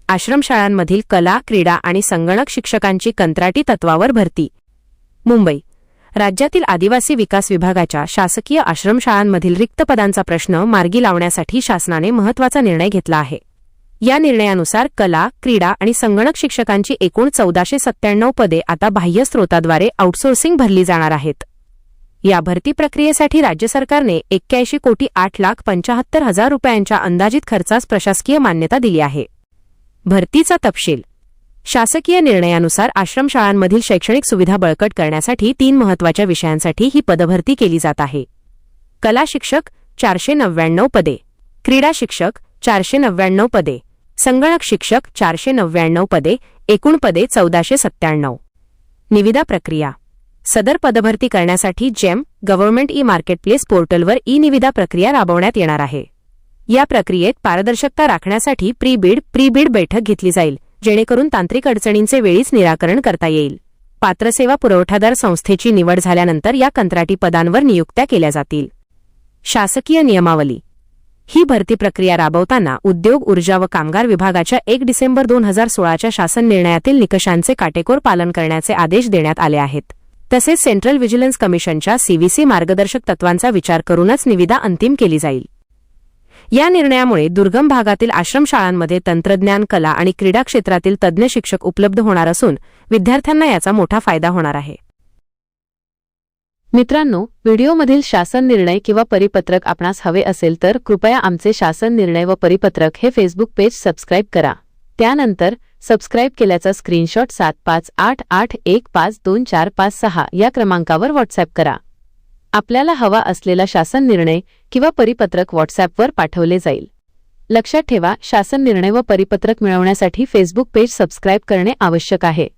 आश्रमशाळांमधील कला, क्रीडा आणि संगणक शिक्षकांची कंत्राटी तत्वावर भरती. मुंबई. राज्यातील आदिवासी विकास विभागाच्या शासकीय आश्रमशाळांमधील रिक्त पदांचा प्रश्न मार्गी लावण्यासाठी शासनाने महत्त्वाचा निर्णय घेतला आहे. या निर्णयानुसार कला, क्रीडा आणि संगणक शिक्षकांची एकूण 1497 पदे आता बाह्य स्रोताद्वारे आउटसोर्सिंग भरली जाणार आहेत. या भरती प्रक्रियेसाठी राज्य सरकारने 81,08,75,000 रुपयांच्या अंदाजित खर्चास प्रशासकीय मान्यता दिली आहे. भरतीचा तपशील. शासकीय निर्णयानुसार आश्रमशाळांमधील शैक्षणिक सुविधा बळकट करण्यासाठी 3 महत्त्वाच्या विषयांसाठी ही पदभरती केली जात आहे. कला शिक्षक 499 पदे, क्रीडा शिक्षक 499 पदे, संगणक शिक्षक 499 पदे, एकूण पदे 1497. निविदा प्रक्रिया. सदर पदभरती करण्यासाठी जेम गव्हर्नमेंट मार्केटप्लेस पोर्टलवर निविदा प्रक्रिया राबवण्यात येणार आहे. या प्रक्रियेत पारदर्शकता राखण्यासाठी प्री-बीड बैठक घेतली जाईल, जेणेकरून तांत्रिक अडचणींचे वेळीच निराकरण करता येईल. पात्र सेवा पुरवठादार संस्थेची निवड झाल्यानंतर या कंत्राटी पदांवर नियुक्त्या केल्या जातील. शासकीय नियमावली. ही भरती प्रक्रिया राबवताना उद्योग, ऊर्जा व कामगार विभागाच्या 1 डिसेंबर 2016च्या शासन निर्णयातील निकषांचे काटेकोर पालन करण्याचे आदेश देण्यात आले आहेत. तसेच सेंट्रल व्हिजिलन्स कमिशनच्या CVC मार्गदर्शक तत्वांचा विचार करूनच निविदा अंतिम केली जाईल. या निर्णयामुळे दुर्गम भागातील आश्रमशाळांमध्ये तंत्रज्ञान, कला आणि क्रीडा क्षेत्रातील तज्ज्ञ शिक्षक उपलब्ध होणार असून विद्यार्थ्यांना याचा मोठा फायदा होणार आहे. मित्रांनो, व्हिडिओमधील शासन निर्णय किंवा परिपत्रक आपणास हवे असेल तर कृपया आमचे शासन निर्णय व परिपत्रक हे फेसबुक पेज सबस्क्राईब करा. त्यानंतर सबस्क्राईब केल्याचा स्क्रीनशॉट 7588152456 या क्रमांकावर व्हॉट्सॲप करा. आपल्याला हवा असलेला शासन निर्णय किंवा परिपत्रक व्हॉट्सॲपवर पाठवले जाईल. लक्षात ठेवा, शासन निर्णय व परिपत्रक मिळवण्यासाठी फेसबुक पेज सबस्क्राईब करणे आवश्यक आहे.